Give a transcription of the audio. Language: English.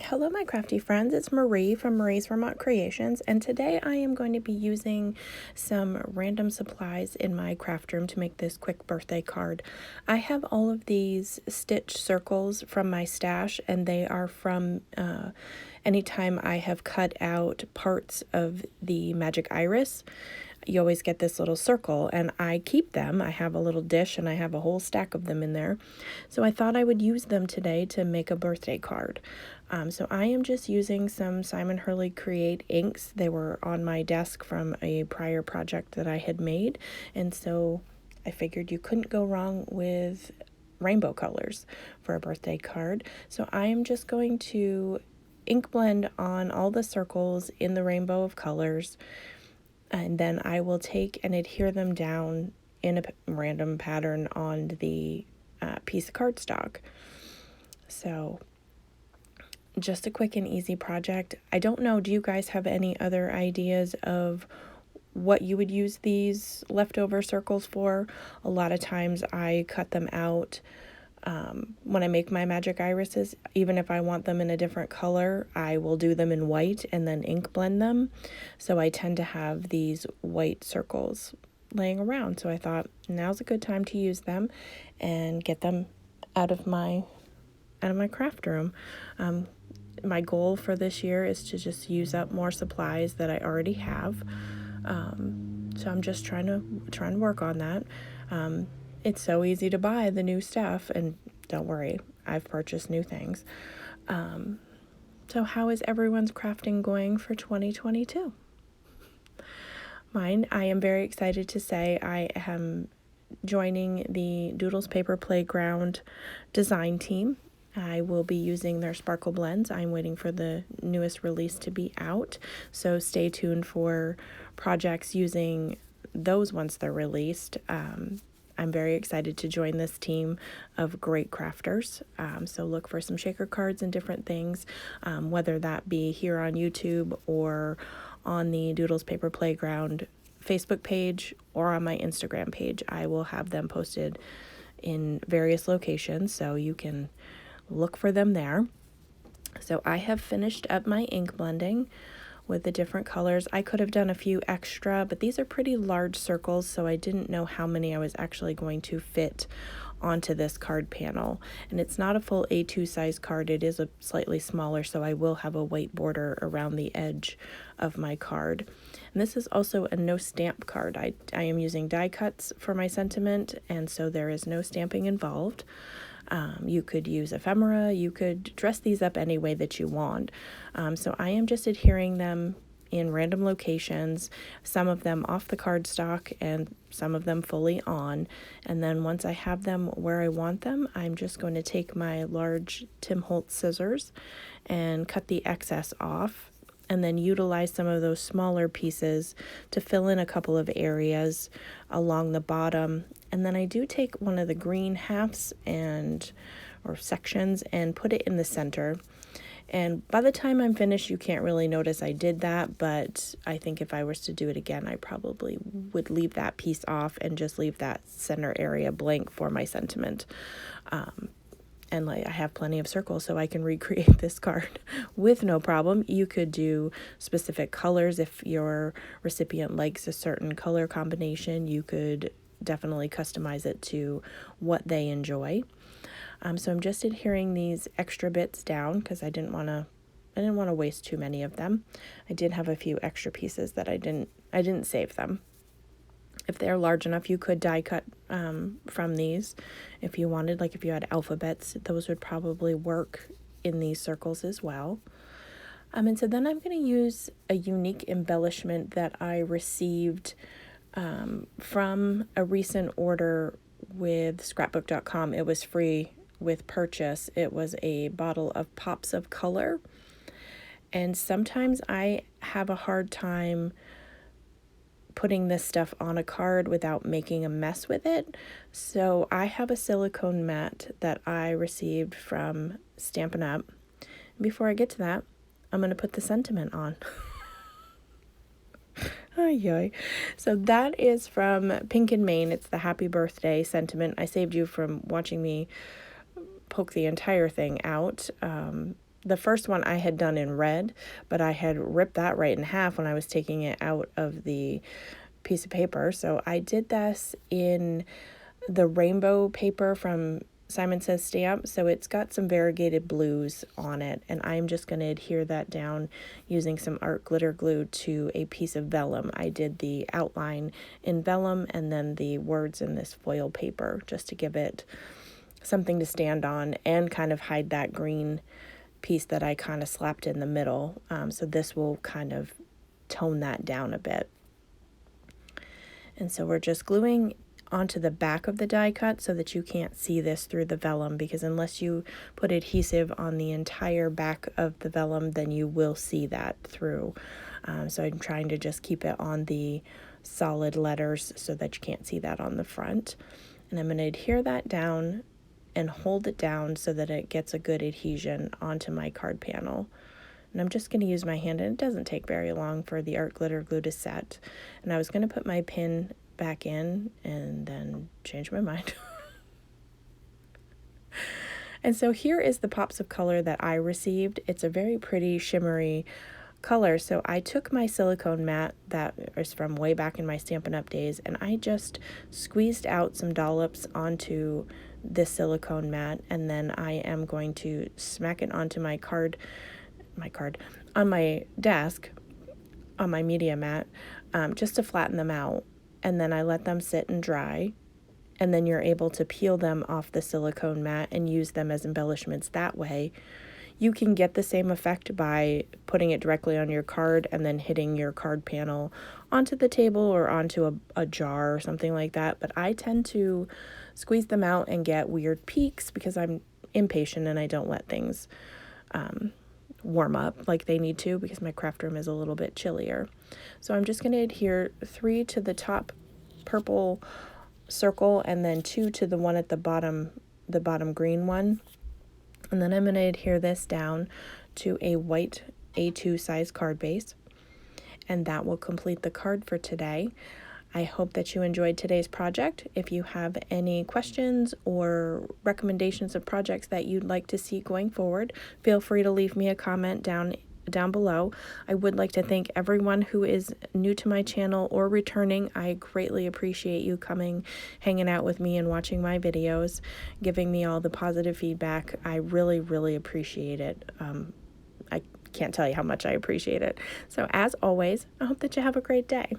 Hello my crafty friends, it's Marie from Marie's Vermont Creations, and today I am going to be using some random supplies in my craft room to make this quick birthday card. I have all of these stitch circles from my stash, and they are from anytime I have cut out parts of the magic iris. You always get this little circle, and I keep them. I have a little dish and I have a whole stack of them in there. So I thought I would use them today to make a birthday card. So I am just using some Simon Hurley Create inks. They were on my desk from a prior project that I had made, and so I figured you couldn't go wrong with rainbow colors for a birthday card. So I am just going to ink blend on all the circles in the rainbow of colors, and then I will take and adhere them down in a random pattern on the piece of cardstock. So just a quick and easy project. I don't know, do you guys have any other ideas of what you would use these leftover circles for? A lot of times I cut them out when I make my magic irises. Even if I want them in a different color, I will do them in white and then ink blend them. So I tend to have these white circles laying around. So I thought now's a good time to use them and get them out of my craft room. My goal for this year is to just use up more supplies that I already have. So I'm just trying to work on that. It's so easy to buy the new stuff, and don't worry, I've purchased new things. So how is everyone's crafting going for 2022? Mine, I am very excited to say I am joining the Doodles Paper Playground design team. I will be using their sparkle blends. I'm waiting for the newest release to be out, so stay tuned for projects using those once they're released. I'm very excited to join this team of great crafters. So look for some shaker cards and different things, whether that be here on YouTube or on the Doodles Paper Playground Facebook page or on my Instagram page. I will have them posted in various locations, so you can look for them there. So I have finished up my ink blending with the different colors. I could have done a few extra, but these are pretty large circles, so I didn't know how many I was actually going to fit onto this card panel. And it's not a full A2 size card, it is a slightly smaller, so I will have a white border around the edge of my card. And this is also a no stamp card. I am using die cuts for my sentiment, and so there is no stamping involved. You could use ephemera, you could dress these up any way that you want. So I am just adhering them in random locations, some of them off the cardstock and some of them fully on. And then once I have them where I want them, I'm just going to take my large Tim Holtz scissors and cut the excess off, and then utilize some of those smaller pieces to fill in a couple of areas along the bottom. And then I do take one of the green halves or sections and put it in the center. And by the time I'm finished, you can't really notice I did that, but I think if I was to do it again, I probably would leave that piece off and just leave that center area blank for my sentiment. And I have plenty of circles, so I can recreate this card with no problem. You could do specific colors. If your recipient likes a certain color combination, you could definitely customize it to what they enjoy. So I'm just adhering these extra bits down because I didn't want to waste too many of them. I did have a few extra pieces that I didn't save them. If they're large enough, you could die cut from these if you wanted. Like if you had alphabets, those would probably work in these circles as well. And so then I'm going to use a unique embellishment that I received from a recent order with scrapbook.com. It was free with purchase. It was a bottle of Pops of Color. And sometimes I have a hard time putting this stuff on a card without making a mess with it. So I have a silicone mat that I received from Stampin' Up. Before I get to that, I'm going to put the sentiment on. Ay. So that is from Pink and Main. It's the Happy Birthday sentiment. I saved you from watching me poke the entire thing out. the first one I had done in red, but I had ripped that right in half when I was taking it out of the piece of paper. So I did this in the rainbow paper from Simon Says Stamp. So it's got some variegated blues on it, and I'm just going to adhere that down using some art glitter glue to a piece of vellum. I did the outline in vellum and then the words in this foil paper just to give it something to stand on and kind of hide that green piece that I kind of slapped in the middle. So this will kind of tone that down a bit. And so we're just gluing onto the back of the die cut so that you can't see this through the vellum, because unless you put adhesive on the entire back of the vellum, then you will see that through. So I'm trying to just keep it on the solid letters so that you can't see that on the front. And I'm going to adhere that down and hold it down so that it gets a good adhesion onto my card panel. And I'm just going to use my hand, and it doesn't take very long for the art glitter glue to set. And I was going to put my pin back in and then change my mind. And so here is the pops of color that I received. It's a very pretty shimmery color. So I took my silicone mat that is from way back in my Stampin' Up! Days, and I just squeezed out some dollops onto this silicone mat, and then I am going to smack it onto my card on my desk on my media mat, just to flatten them out. And then I let them sit and dry, and then you're able to peel them off the silicone mat and use them as embellishments that way. You can get the same effect by putting it directly on your card and then hitting your card panel onto the table or onto a jar or something like that. But I tend to squeeze them out and get weird peaks because I'm impatient and I don't let things warm up like they need to, because my craft room is a little bit chillier. So I'm just going to adhere 3 to the top purple circle and then 2 to the one at the bottom green one. And then I'm going to adhere this down to a white A2 size card base. And that will complete the card for today. I hope that you enjoyed today's project. If you have any questions or recommendations of projects that you'd like to see going forward, feel free to leave me a comment down below. I would like to thank everyone who is new to my channel or returning. I greatly appreciate you coming, hanging out with me and watching my videos, giving me all the positive feedback. I really, really appreciate it. I can't tell you how much I appreciate it. So as always, I hope that you have a great day.